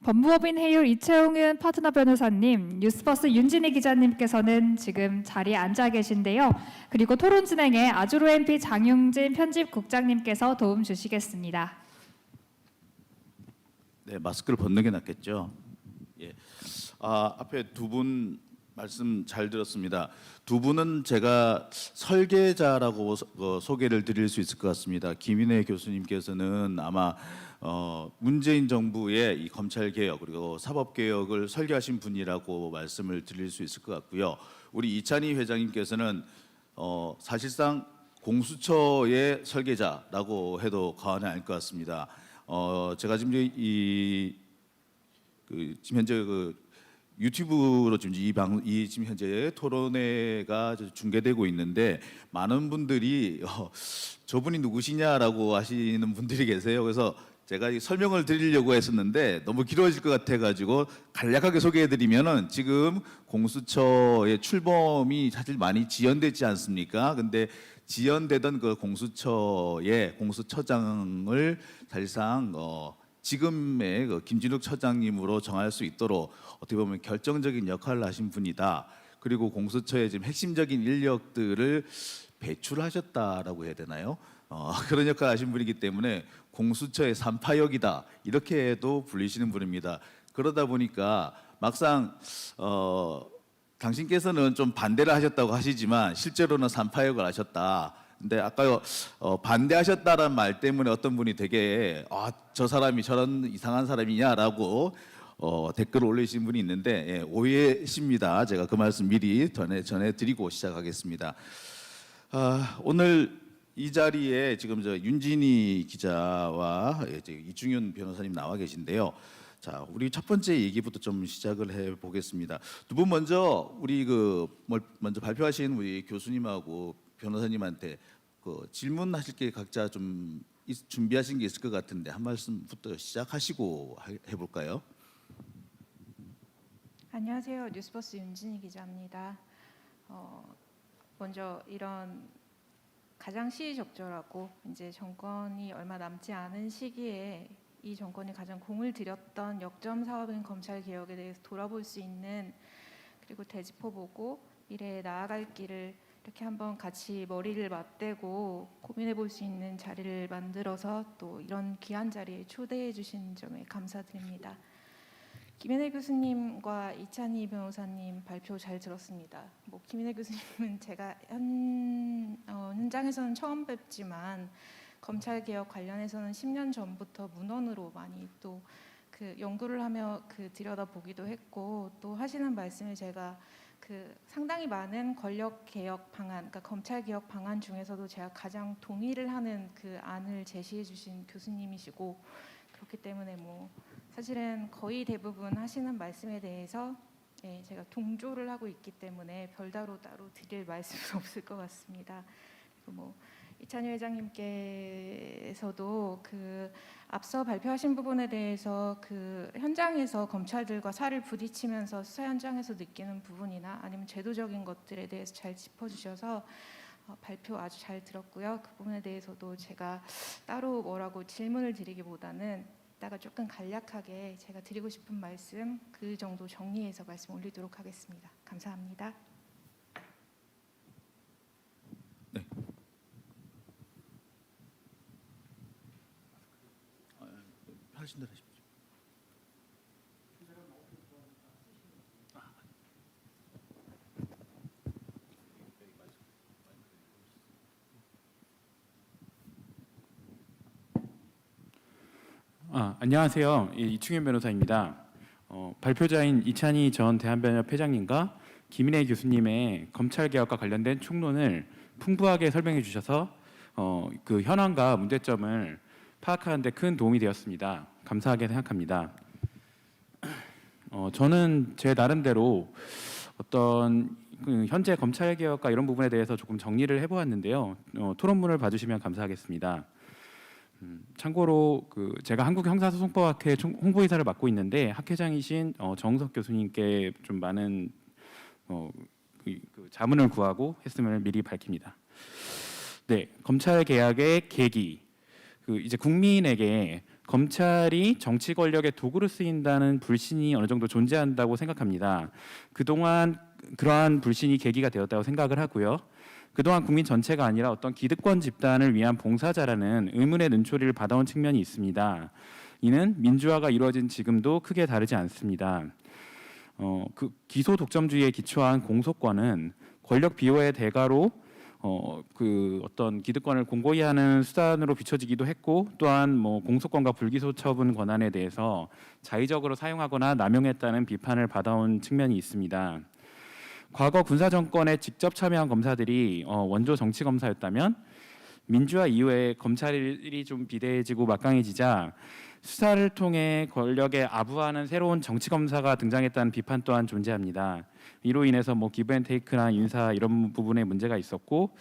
법무법인 해율 이채용은 파트너 변호사님, 뉴스버스 윤진희 기자님께서는 지금 자리에 앉아 계신데요. 그리고 토론 진행에 아주로 MP 장용진 편집국장님께서 도움 주시겠습니다. 네, 마스크를 벗는 게 낫겠죠. 예. 앞에 두 분 말씀 잘 들었습니다. 두 분은 제가 설계자라고 소개를 드릴 수 있을 것 같습니다. 김인혜 교수님께서는 아마 문재인 정부의 이 검찰 개혁 그리고 사법 개혁을 설계하신 분이라고 말씀을 드릴 수 있을 것 같고요. 우리 이찬희 회장님께서는 사실상 공수처의 설계자라고 해도 과언이 아닐 것 같습니다. 제가 지금 지금 현재 유튜브로 지금 지금 현재 토론회가 중계되고 있는데 많은 분들이 저분이 누구시냐라고 하시는 분들이 계세요. 그래서 제가 설명을 드리려고 했었는데 너무 길어질 것 같아가지고 간략하게 소개해드리면은 지금 공수처의 출범이 사실 많이 지연됐지 않습니까? 근데 지연되던 그 공수처의 공수처장을 사실상 지금의 그 김진욱 처장님으로 정할 수 있도록 어떻게 보면 결정적인 역할을 하신 분이다. 그리고 공수처의 지금 핵심적인 인력들을 배출하셨다라고 해야 되나요? 그런 역할을 하신 분이기 때문에 공수처의 산파역이다 이렇게도 불리시는 분입니다. 그러다 보니까 막상 당신께서는 좀 반대를 하셨다고 하시지만 실제로는 산파역을 하셨다. 근데 아까 반대하셨다는 말 때문에 어떤 분이 되게 저 사람이 저런 이상한 사람이냐라고 댓글을 올리신 분이 있는데 오해십니다. 제가 그 말씀 미리 전해드리고 시작하겠습니다. 오늘 이 자리에 지금 윤진희 기자와 이충윤 변호사님 나와 계신데요. 자, 우리 첫 번째 얘기부터 좀 시작을 해 보겠습니다. 두 분 먼저 우리 먼저 발표하신 우리 교수님하고 변호사님한테 질문하실 게 각자 좀 준비하신 게 있을 것 같은데 한 말씀부터 시작하시고 해볼까요? 안녕하세요. 뉴스버스 윤진희 기자입니다. 먼저 이런 가장 시의적절하고 이제 정권이 얼마 남지 않은 시기에 이 정권이 가장 공을 들였던 역점 사업인 검찰 개혁에 대해서 돌아볼 수 있는 그리고 되짚어보고 미래에 나아갈 길을 이렇게 한번 같이 머리를 맞대고 고민해 볼 수 있는 자리를 만들어서 또 이런 귀한 자리에 초대해 주신 점에 감사드립니다. 김인혜 교수님과 이찬희 변호사님 발표 잘 들었습니다. 김인혜 교수님은 제가 현장에서는 처음 뵙지만 검찰 개혁 관련해서는 10년 전부터 문헌으로 많이 또 연구를 하며 들여다보기도 했고 또 하시는 말씀을 제가 상당히 많은 권력 개혁 방안, 그러니까 검찰 개혁 방안 중에서도 제가 가장 동의를 하는 안을 제시해 주신 교수님이시고 그렇기 때문에 사실은 거의 대부분 하시는 말씀에 대해서 제가 동조를 하고 있기 때문에 별다로 따로 드릴 말씀은 없을 것 같습니다. 그리고 이찬희 회장님께서도 앞서 발표하신 부분에 대해서 현장에서 검찰들과 살을 부딪히면서 수사 현장에서 느끼는 부분이나 아니면 제도적인 것들에 대해서 잘 짚어주셔서 발표 아주 잘 들었고요. 그 부분에 대해서도 제가 따로 뭐라고 질문을 드리기보다는 이따가 조금 간략하게 제가 드리고 싶은 말씀 그 정도 정리해서 말씀 올리도록 하겠습니다. 감사합니다. 네. 하신 대로 하십시오. 안녕하세요. 이충현 변호사입니다. 발표자인 이찬희 전 대한변협 회장님과 김인혜 교수님의 검찰 개혁과 관련된 총론을 풍부하게 설명해 주셔서 그 현황과 문제점을 파악하는 데 큰 도움이 되었습니다. 감사하게 생각합니다. 저는 제 나름대로 어떤 현재 검찰 개혁과 이런 부분에 대해서 조금 정리를 해보았는데요. 토론문을 봐주시면 감사하겠습니다. 참고로 제가 한국형사소송법학회 홍보이사를 맡고 있는데 학회장이신 정우석 교수님께 좀 많은 자문을 구하고 했음을 미리 밝힙니다. 네, 검찰 개혁의 계기. 이제 국민에게 검찰이 정치 권력의 도구로 쓰인다는 불신이 어느 정도 존재한다고 생각합니다. 그동안 그러한 불신이 계기가 되었다고 생각을 하고요. 그동안 국민 전체가 아니라 어떤 기득권 집단을 위한 봉사자라는 의문의 눈초리를 받아온 측면이 있습니다. 이는 민주화가 이루어진 지금도 크게 다르지 않습니다. 그 기소 독점주의에 기초한 공소권은 권력 비호의 대가로 그 어떤 기득권을 공고히 하는 수단으로 비춰지기도 했고, 또한 뭐 공소권과 불기소 처분 권한에 대해서 자의적으로 사용하거나 남용했다는 비판을 받아온 측면이 있습니다. 과거 군사 정권에 직접 참여한 검사들이 원조 정치 검사였다면 민주화 이후에 검찰이 좀 비대해지고 막강해지자 수사를 통해 권력에 아부하는 새로운 정치 검사가 등장했다는 비판 또한 존재합니다. 이로 인해서 뭐 기브앤테이크나 인사 이런 부분에 문제가 있었고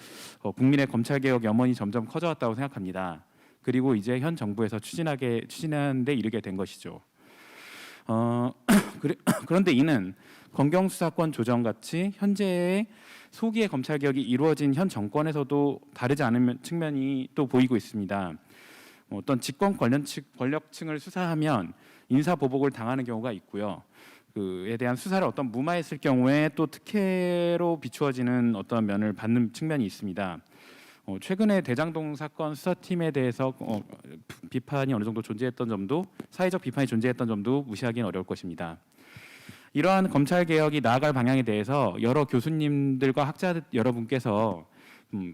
국민의 검찰 개혁 염원이 점점 커져왔다고 생각합니다. 그리고 이제 현 정부에서 추진하는 데 이르게 된 것이죠. 그런데 이는 검경 수사권 조정 같이 현재의 소기의 검찰 개혁이 이루어진 현 정권에서도 다르지 않은 측면이 또 보이고 있습니다. 어떤 집권 권력층을 수사하면 인사 보복을 당하는 경우가 있고요. 그에 대한 수사를 어떤 무마했을 경우에 또 특혜로 비추어지는 어떤 면을 받는 측면이 있습니다. 최근에 대장동 사건 수사팀에 대해서 비판이 어느 정도 존재했던 점도, 사회적 비판이 존재했던 점도 무시하기는 어려울 것입니다. 이러한 검찰 개혁이 나아갈 방향에 대해서 여러 교수님들과 학자 여러분께서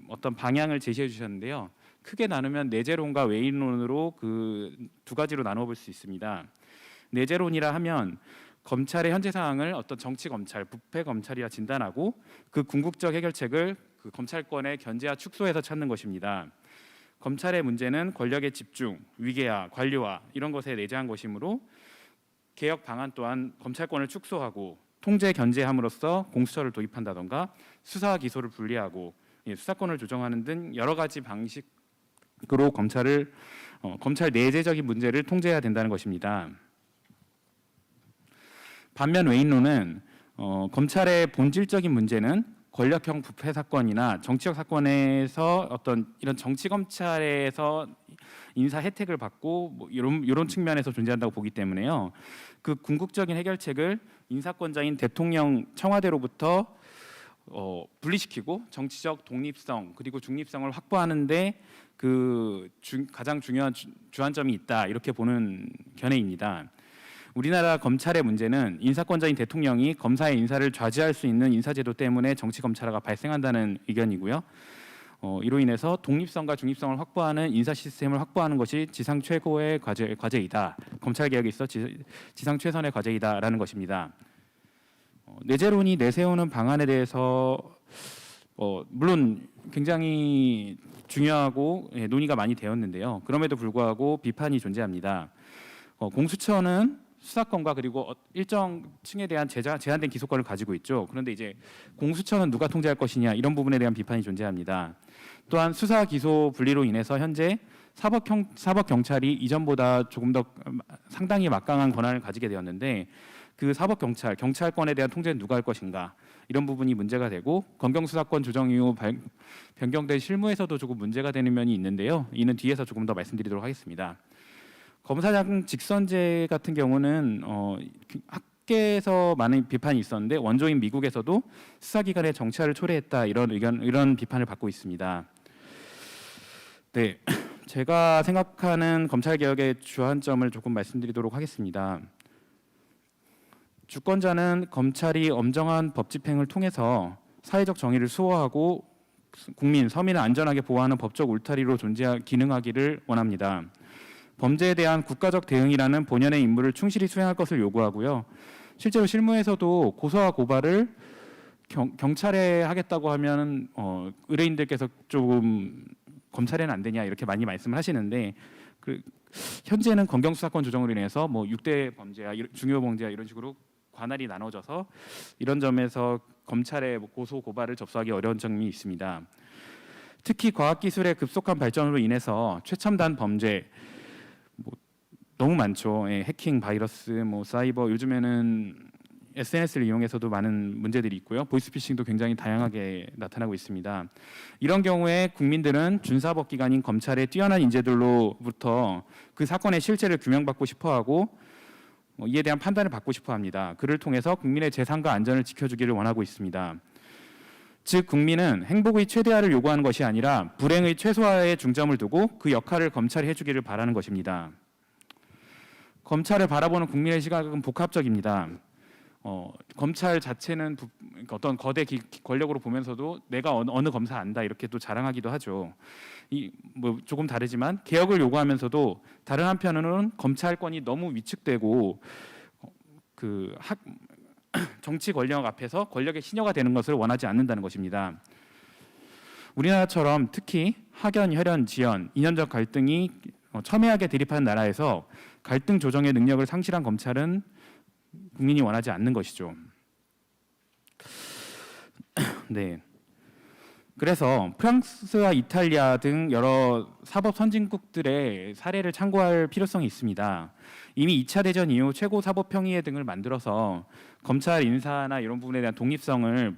어떤 방향을 제시해 주셨는데요. 크게 나누면 내재론과 외인론으로 그 두 가지로 나눠 볼 수 있습니다. 내재론이라 하면 검찰의 현재 상황을 어떤 정치 검찰, 부패 검찰이라 진단하고 그 궁극적 해결책을 그 검찰권의 견제와 축소해서 찾는 것입니다. 검찰의 문제는 권력의 집중, 위계화, 관료화 이런 것에 내재한 것이므로 개혁 방안 또한 검찰권을 축소하고 통제 견제함으로써 공수처를 도입한다던가 수사와 기소를 분리하고 수사권을 조정하는 등 여러 가지 방식으로 검찰 내재적인 문제를 통제해야 된다는 것입니다. 반면 외인론은 검찰의 본질적인 문제는 권력형 부패 사건이나 정치적 사건에서 어떤 이런 정치 검찰에서 인사 혜택을 받고 뭐 이런 측면에서 존재한다고 보기 때문에요. 그 궁극적인 해결책을 인사권자인 대통령 청와대로부터 분리시키고 정치적 독립성 그리고 중립성을 확보하는데 가장 중요한 주안점이 있다 이렇게 보는 견해입니다. 우리나라 검찰의 문제는 인사권자인 대통령이 검사의 인사를 좌지할 수 있는 인사제도 때문에 정치 검찰화가 발생한다는 의견이고요. 이로 인해서 독립성과 중립성을 확보하는 인사 시스템을 확보하는 것이 지상 최고의 과제이다. 검찰 개혁에 있어 지상 최선의 과제이다라는 것입니다. 내재론이 내세우는 방안에 대해서 물론 굉장히 중요하고 논의가 많이 되었는데요. 그럼에도 불구하고 비판이 존재합니다. 공수처는 수사권과 그리고 일정 층에 대한 제한된 기소권을 가지고 있죠. 그런데 이제 공수처는 누가 통제할 것이냐 이런 부분에 대한 비판이 존재합니다. 또한 수사 기소 분리로 인해서 현재 사법 경찰이 이전보다 조금 더 상당히 막강한 권한을 가지게 되었는데 그 사법 경찰권에 대한 통제는 누가 할 것인가 이런 부분이 문제가 되고 검경 수사권 조정 이후 변경된 실무에서도 조금 문제가 되는 면이 있는데요. 이는 뒤에서 조금 더 말씀드리도록 하겠습니다. 검사장 직선제 같은 경우는 학계에서 많은 비판이 있었는데 원조인 미국에서도 수사기관의 정치화를 초래했다 이런 비판을 받고 있습니다. 네, 제가 생각하는 검찰 개혁의 주안점을 조금 말씀드리도록 하겠습니다. 주권자는 검찰이 엄정한 법 집행을 통해서 사회적 정의를 수호하고 서민을 안전하게 보호하는 법적 울타리로 기능하기를 원합니다. 범죄에 대한 국가적 대응이라는 본연의 임무를 충실히 수행할 것을 요구하고요. 실제로 실무에서도 고소와 고발을 경찰에 하겠다고 하면 의뢰인들께서 조금 검찰에는 안 되냐 이렇게 많이 말씀을 하시는데 현재는 검경 수사권 조정으로 인해서 뭐 6대 범죄야 중요 범죄야 이런 식으로 관할이 나눠져서 이런 점에서 검찰의 고소 고발을 접수하기 어려운 점이 있습니다. 특히 과학기술의 급속한 발전으로 인해서 최첨단 범죄 너무 많죠. 해킹, 바이러스, 사이버 요즘에는 SNS를 이용해서도 많은 문제들이 있고요. 보이스피싱도 굉장히 다양하게 나타나고 있습니다. 이런 경우에 국민들은 준사법기관인 검찰의 뛰어난 인재들로부터 그 사건의 실체를 규명받고 싶어하고 이에 대한 판단을 받고 싶어합니다. 그를 통해서 국민의 재산과 안전을 지켜주기를 원하고 있습니다. 즉 국민은 행복의 최대화를 요구하는 것이 아니라 불행의 최소화에 중점을 두고 그 역할을 검찰이 해주기를 바라는 것입니다. 검찰을 바라보는 국민의 시각은 복합적입니다. 검찰 자체는 그러니까 어떤 거대 권력으로 보면서도 내가 어느 검사 안다 이렇게 또 자랑하기도 하죠. 뭐 조금 다르지만 개혁을 요구하면서도 다른 한편으로는 검찰권이 너무 위축되고 정치 권력 앞에서 권력의 신여가 되는 것을 원하지 않는다는 것입니다. 우리나라처럼 특히 학연, 혈연, 지연, 이념적 갈등이 첨예하게 대립하는 나라에서 갈등 조정의 능력을 상실한 검찰은 국민이 원하지 않는 것이죠. 네. 그래서 프랑스와 이탈리아 등 여러 사법 선진국들의 사례를 참고할 필요성이 있습니다. 이미 2차 대전 이후 최고 사법평의회 등을 만들어서 검찰 인사나 이런 부분에 대한 독립성을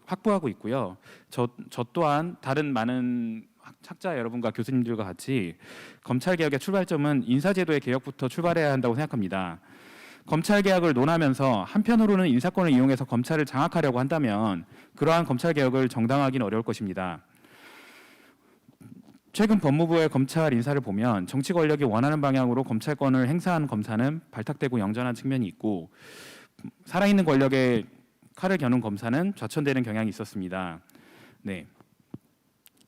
확보하고 있고요. 저 또한 다른 많은 학자 여러분과 교수님들과 같이 검찰 개혁의 출발점은 인사제도의 개혁부터 출발해야 한다고 생각합니다. 검찰 개혁을 논하면서 한편으로는 인사권을 이용해서 검찰을 장악하려고 한다면 그러한 검찰 개혁을 정당화하기는 어려울 것입니다. 최근 법무부의 검찰 인사를 보면 정치 권력이 원하는 방향으로 검찰권을 행사한 검사는 발탁되고 영전한 측면이 있고 살아있는 권력에 칼을 겨눈 검사는 좌천되는 경향이 있었습니다. 네.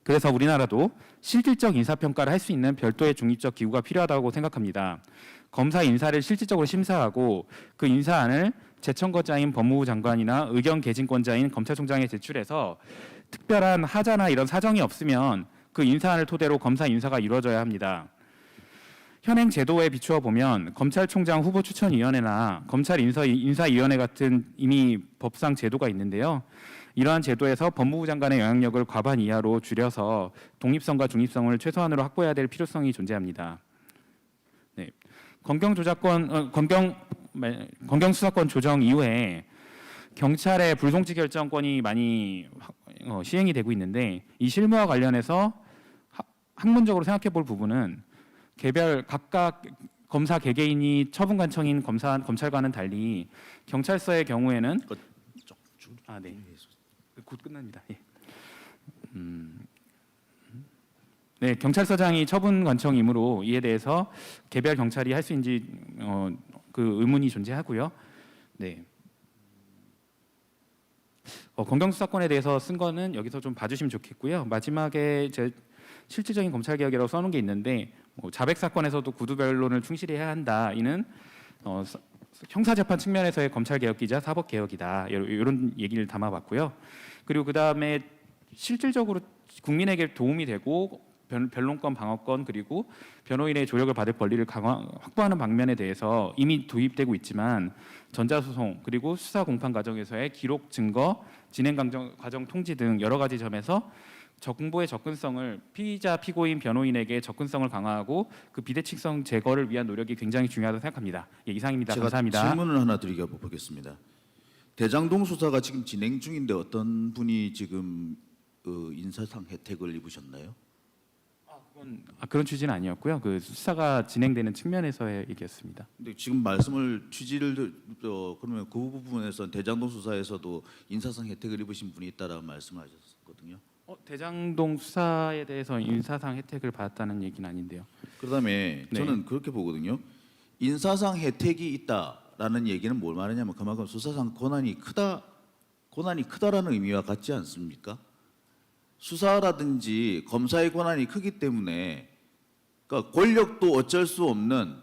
그래서 우리나라도 실질적 인사평가를 할 수 있는 별도의 중립적 기구가 필요하다고 생각합니다. 검사 인사를 실질적으로 심사하고 그 인사안을 재청거자인 법무부 장관이나 의견 개진권자인 검찰총장에 제출해서 특별한 하자나 이런 사정이 없으면 그 인사안을 토대로 검사 인사가 이루어져야 합니다. 현행 제도에 비추어 보면 검찰총장 후보 추천위원회나 검찰 인사위원회 같은 이미 법상 제도가 있는데요. 이러한 제도에서 법무부 장관의 영향력을 과반 이하로 줄여서 독립성과 중립성을 최소한으로 확보해야 될 필요성이 존재합니다. 네. 검경 수사권 조정 이후에 경찰의 불송치 결정권이 많이 시행이 되고 있는데 이 실무와 관련해서 학문적으로 생각해 볼 부분은 각각 검사 개개인이 처분 관청인 검찰과는 달리 경찰서의 경우에는 네. 곧 끝납니다. 예. 네, 경찰서장이 처분 관청이므로 이에 대해서 개별 경찰이 할 수 있는지 그 의문이 존재하고요. 네. 검경 수사권에 대해서 쓴 거는 여기서 좀 봐주시면 좋겠고요. 마지막에 제 실질적인 검찰 개혁이라고 써놓은 게 있는데 자백 사건에서도 구두 변론을 충실해야 한다. 이는 형사재판 측면에서의 검찰 개혁이자 사법 개혁이다. 이런 얘기를 담아봤고요. 그리고 그 다음에 실질적으로 국민에게 도움이 되고 변론권, 방어권 그리고 변호인의 조력을 받을 권리를 확보하는 방면에 대해서 이미 도입되고 있지만 전자소송 그리고 수사 공판 과정에서의 기록 증거, 진행 과정 통지 등 여러 가지 점에서 정보의 접근성을 피의자, 피고인, 변호인에게 접근성을 강화하고 그 비대칭성 제거를 위한 노력이 굉장히 중요하다고 생각합니다. 예, 이상입니다. 제가 감사합니다. 질문을 하나 드리게 보겠습니다. 대장동 수사가 지금 진행 중인데 어떤 분이 지금 인사상 혜택을 입으셨나요? 그런 취지는 아니었고요. 그 수사가 진행되는 측면에서의 얘기였습니다. 근데 지금 말씀을 취지를 그러면 그 부분에서 대장동 수사에서도 인사상 혜택을 입으신 분이 있다라고 말씀하셨거든요. 대장동 수사에 대해서 인사상 혜택을 받았다는 얘기는 아닌데요. 그다음에 네. 저는 그렇게 보거든요. 인사상 혜택이 있다라는 얘기는 뭘 말하냐면 그만큼 수사상 권한이 크다라는 의미와 같지 않습니까? 수사라든지 검사의 권한이 크기 때문에 그러니까 권력도 어쩔 수 없는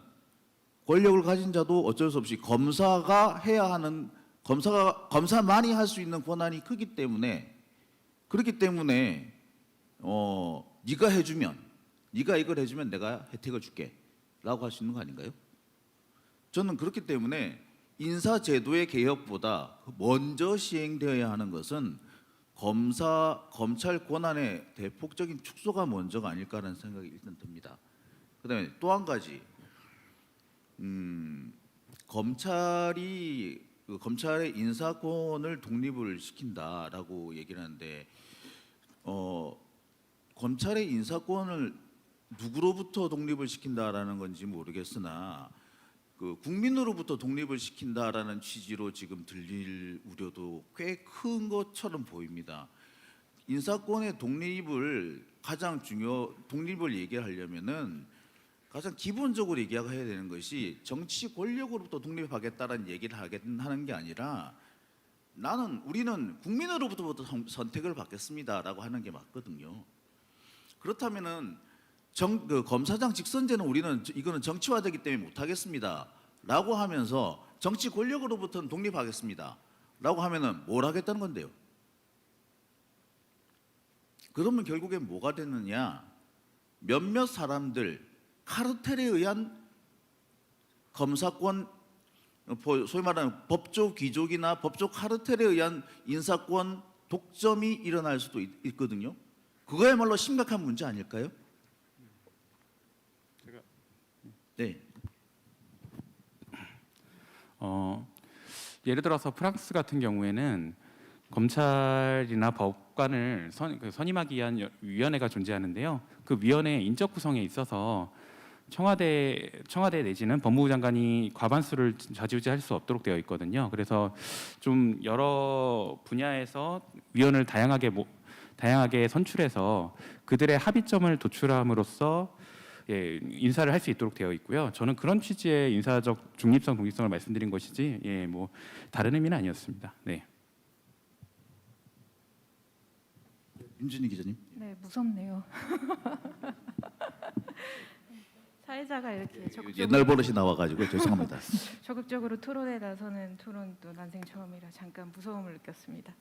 권력을 가진 자도 어쩔 수 없이 검사가 해야 하는 검사만이 할 수 있는 권한이 크기 때문에 그렇기 때문에 네가 이걸 해주면 내가 혜택을 줄게라고 할 수 있는 거 아닌가요? 저는 그렇기 때문에 인사제도의 개혁보다 먼저 시행되어야 하는 것은 검찰 권한의 대폭적인 축소가 먼저가 아닐까라는 생각이 일단 듭니다. 그다음에 또 한 가지 검찰이 그 검찰의 인사권을 독립을 시킨다라고 얘기를 하는데 검찰의 인사권을 누구로부터 독립을 시킨다라는 건지 모르겠으나 그 국민으로부터 독립을 시킨다라는 취지로 지금 들릴 우려도 꽤 큰 것처럼 보입니다. 인사권의 독립을 독립을 얘기하려면은 가장 기본적으로 얘기해야 되는 것이 정치 권력으로부터 독립하겠다라는 얘기를 하는 게 아니라 우리는 국민으로부터 선택을 받겠습니다라고 하는 게 맞거든요. 그렇다면은 그 검사장 직선제는 이거는 정치화되기 때문에 못하겠습니다라고 하면서 정치 권력으로부터는 독립하겠습니다라고 하면은 뭘 하겠다는 건데요? 그러면 결국엔 뭐가 되느냐? 몇몇 사람들 카르텔에 의한 검사권, 소위 말하는 법조 귀족이나 법조 카르텔에 의한 인사권 독점이 일어날 수도 있거든요. 그거야말로 심각한 문제 아닐까요? 네. 예를 들어서 프랑스 같은 경우에는 검찰이나 법관을 선임하기 위한 위원회가 존재하는데요. 그 위원회의 인적 구성에 있어서 청와대 내지는 법무부 장관이 과반수를 좌지우지할 수 없도록 되어 있거든요. 그래서 좀 여러 분야에서 위원을 다양하게 선출해서 그들의 합의점을 도출함으로써 인사를 할 수 있도록 되어 있고요. 저는 그런 취지의 인사적 중립성, 독립성을 말씀드린 것이지, 뭐 다른 의미는 아니었습니다. 네. 윤진희 기자님. 네, 무섭네요. 사회자가 이렇게 옛날 버릇이 나와가지고 죄송합니다. 적극적으로 토론에 나서는 토론도 난생 처음이라 잠깐 무서움을 느꼈습니다.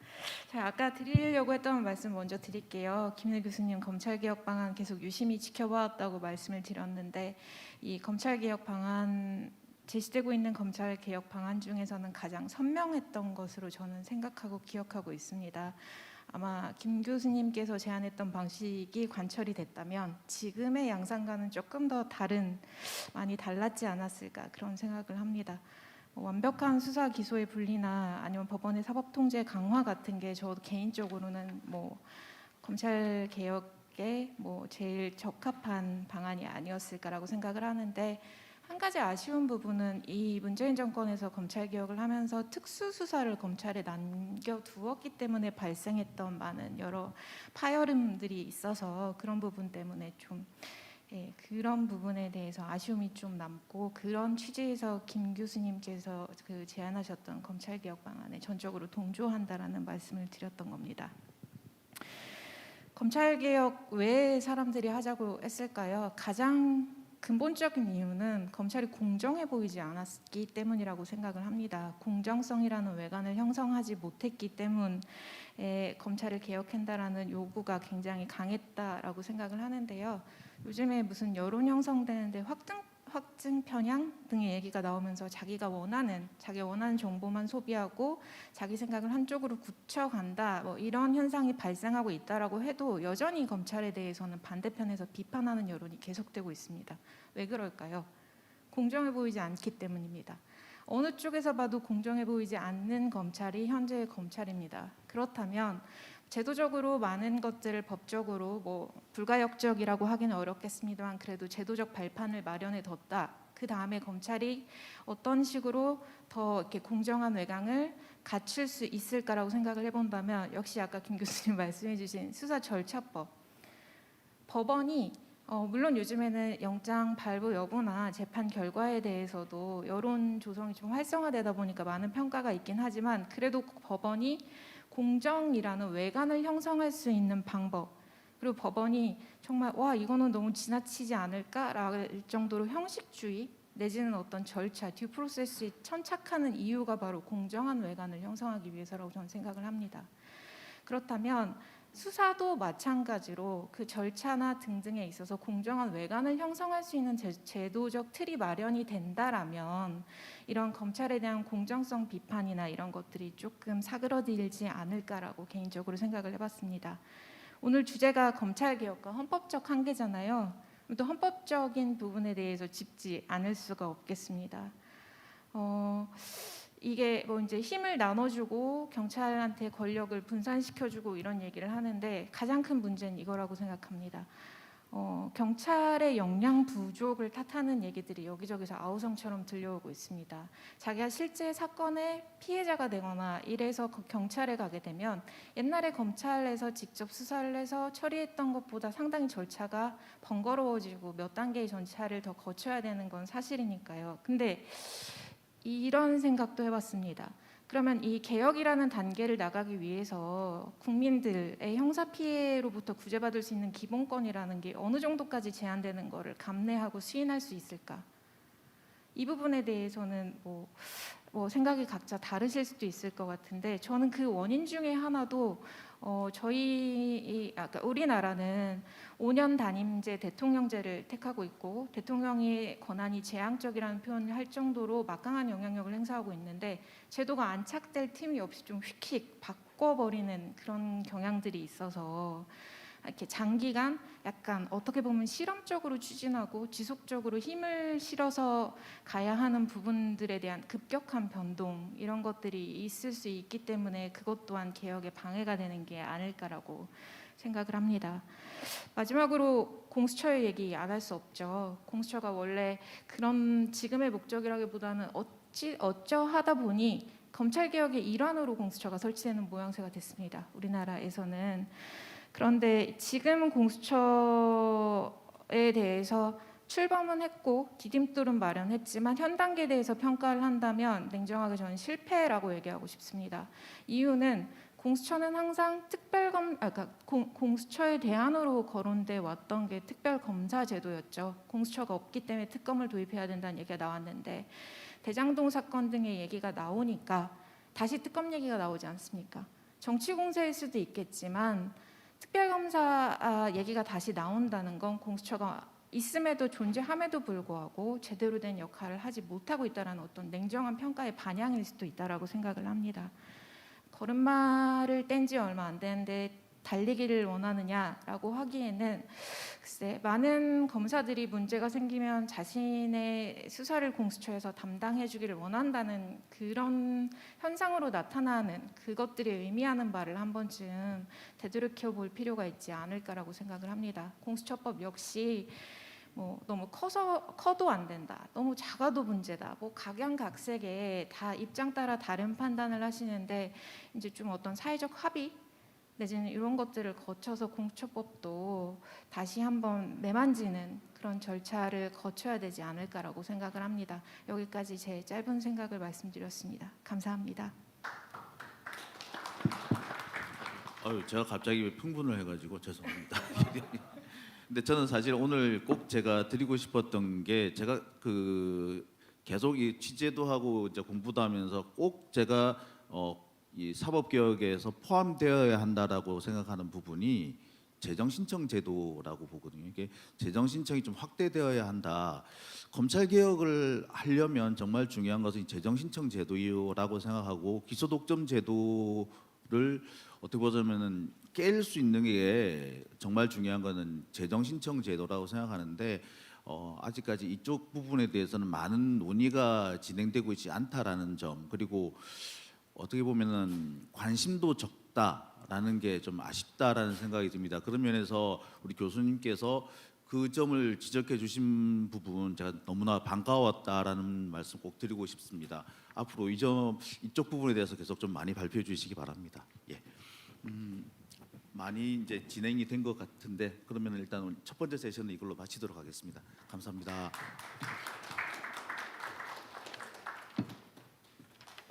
자, 아까 드리려고 했던 말씀 먼저 드릴게요. 김은혜 교수님 검찰개혁 방안 계속 유심히 지켜봐왔다고 말씀을 드렸는데 이 검찰개혁 방안 제시되고 있는 검찰개혁 방안 중에서는 가장 선명했던 것으로 저는 생각하고 기억하고 있습니다. 아마 김 교수님께서 제안했던 방식이 관철이 됐다면 지금의 양상과는 조금 더 많이 달랐지 않았을까 그런 생각을 합니다. 완벽한 수사 기소의 분리나 아니면 법원의 사법 통제 강화 같은 게 저 개인적으로는 검찰 개혁에 제일 적합한 방안이 아니었을까라고 생각을 하는데 한 가지 아쉬운 부분은 이 문재인 정권에서 검찰 개혁을 하면서 특수수사를 검찰에 남겨두었기 때문에 발생했던 많은 여러 파열음들이 있어서 그런 부분 때문에 그런 부분에 대해서 아쉬움이 좀 남고 그런 취지에서 김 교수님께서 제안하셨던 검찰 개혁 방안에 전적으로 동조한다라는 말씀을 드렸던 겁니다. 검찰 개혁 왜 사람들이 하자고 했을까요? 가장 근본적인 이유는 검찰이 공정해 보이지 않았기 때문이라고 생각을 합니다. 공정성이라는 외관을 형성하지 못했기 때문에 검찰을 개혁한다라는 요구가 굉장히 강했다라고 생각을 하는데요. 요즘에 무슨 여론 형성되는데 확증 편향 등의 얘기가 나오면서 자기가 원하는 정보만 소비하고 자기 생각을 한쪽으로 굳혀간다 이런 현상이 발생하고 있다라고 해도 여전히 검찰에 대해서는 반대편에서 비판하는 여론이 계속되고 있습니다. 왜 그럴까요? 공정해 보이지 않기 때문입니다. 어느 쪽에서 봐도 공정해 보이지 않는 검찰이 현재의 검찰입니다. 그렇다면 제도적으로 많은 것들을 법적으로 불가역적이라고 하기는 어렵겠습니다만 그래도 제도적 발판을 마련해 뒀다. 그 다음에 검찰이 어떤 식으로 더 이렇게 공정한 외곽을 갖출 수 있을까라고 생각을 해본다면 역시 아까 김 교수님 말씀해주신 수사 절차법, 법원이 물론 요즘에는 영장 발부 여부나 재판 결과에 대해서도 여론 조성이 좀 활성화되다 보니까 많은 평가가 있긴 하지만 그래도 법원이 공정이라는 외관을 형성할 수 있는 방법 그리고 법원이 정말 이거는 너무 지나치지 않을까라는 정도로 형식주의 내지는 어떤 절차, 듀 프로세스에 천착하는 이유가 바로 공정한 외관을 형성하기 위해서라고 저는 생각을 합니다. 그렇다면 수사도 마찬가지로 그 절차나 등등에 있어서 공정한 외관을 형성할 수 있는 제도적 틀이 마련이 된다라면 이런 검찰에 대한 공정성 비판이나 이런 것들이 조금 사그러들지 않을까라고 개인적으로 생각을 해봤습니다. 오늘 주제가 검찰개혁과 헌법적 한계잖아요. 또 헌법적인 부분에 대해서 짚지 않을 수가 없겠습니다. 이게 뭐 이제 힘을 나눠주고 경찰한테 권력을 분산시켜주고 이런 얘기를 하는데 가장 큰 문제는 이거라고 생각합니다. 경찰의 역량 부족을 탓하는 얘기들이 여기저기서 아우성처럼 들려오고 있습니다. 자기가 실제 사건의 피해자가 되거나 이래서 경찰에 가게 되면 옛날에 검찰에서 직접 수사를 해서 처리했던 것보다 상당히 절차가 번거로워지고 몇 단계의 절차를 더 거쳐야 되는 건 사실이니까요. 근데 이런 생각도 해봤습니다. 그러면 이 개혁이라는 단계를 나가기 위해서 국민들의 형사 피해로부터 구제받을 수 있는 기본권이라는 게 어느 정도까지 제한되는 거를 감내하고 수인할 수 있을까? 이 부분에 대해서는 뭐 생각이 각자 다르실 수도 있을 것 같은데 저는 그 원인 중에 하나도 그러니까 우리나라는 5년 단임제 대통령제를 택하고 있고 대통령의 권한이 재앙적이라는 표현을 할 정도로 막강한 영향력을 행사하고 있는데 제도가 안착될 틈이 없이 좀 휙휙 바꿔버리는 그런 경향들이 있어서 이렇게 장기간 약간 어떻게 보면 실험적으로 추진하고 지속적으로 힘을 실어서 가야 하는 부분들에 대한 급격한 변동 이런 것들이 있을 수 있기 때문에 그것 또한 개혁에 방해가 되는 게 아닐까라고 생각을 합니다. 마지막으로 공수처의 얘기 안 할 수 없죠. 공수처가 원래 그런 지금의 목적이라기보다는 어쩌하다 보니 검찰개혁의 일환으로 공수처가 설치되는 모양새가 됐습니다. 우리나라에서는. 그런데 지금 공수처에 대해서 출범은 했고 디딤돌은 마련했지만 현 단계에 대해서 평가를 한다면 냉정하게 저는 실패라고 얘기하고 싶습니다. 이유는 공수처는 항상 공수처의 대안으로 거론돼 왔던 게 특별검사 제도였죠. 공수처가 없기 때문에 특검을 도입해야 된다는 얘기가 나왔는데 대장동 사건 등의 얘기가 나오니까 다시 특검 얘기가 나오지 않습니까? 정치 공세일 수도 있겠지만 특별검사 얘기가 다시 나온다는 건 공수처가 있음에도 존재함에도 불구하고 제대로 된 역할을 하지 못하고 있다는 어떤 냉정한 평가의 반영일 수도 있다라고 생각을 합니다. 걸음마를 뗀 지 얼마 안 되는데 달리기를 원하느냐라고 하기에는 글쎄 많은 검사들이 문제가 생기면 자신의 수사를 공수처에서 담당해 주기를 원한다는 그런 현상으로 나타나는 그것들이 의미하는 바를 한 번쯤 되돌이켜 볼 필요가 있지 않을까라고 생각을 합니다. 공수처법 역시 너무 커도 안 된다. 너무 작아도 문제다. 각양각색의 다 입장 따라 다른 판단을 하시는데 이제 좀 어떤 사회적 합의 내지는 이런 것들을 거쳐서 공수처법도 다시 한번 매만지는 그런 절차를 거쳐야 되지 않을까라고 생각을 합니다. 여기까지 제 짧은 생각을 말씀드렸습니다. 감사합니다. 제가 갑자기 흥분을 해가지고 죄송합니다. 근데 저는 사실 오늘 꼭 제가 드리고 싶었던 게 제가 계속 이 취재도 하고 이제 공부도 하면서 꼭 제가 이 사법개혁에서 포함되어야 한다라고 생각하는 부분이 재정신청 제도라고 보거든요. 이게 재정신청이 좀 확대되어야 한다. 검찰개혁을 하려면 정말 중요한 것은 재정신청 제도라고 생각하고 기소독점 제도를 어떻게 보자면은 깰 수 있는 게 정말 중요한 거는 재정신청 제도라고 생각하는데 아직까지 이쪽 부분에 대해서는 많은 논의가 진행되고 있지 않다라는 점 그리고 어떻게 보면은 관심도 적다라는 게 좀 아쉽다라는 생각이 듭니다. 그런 면에서 우리 교수님께서 그 점을 지적해 주신 부분 제가 너무나 반가웠다라는 말씀 꼭 드리고 싶습니다. 앞으로 이쪽 부분에 대해서 계속 좀 많이 발표해 주시기 바랍니다. 예. 많이 이제 진행이 된 것 같은데 그러면 일단 첫 번째 세션은 이걸로 마치도록 하겠습니다. 감사합니다.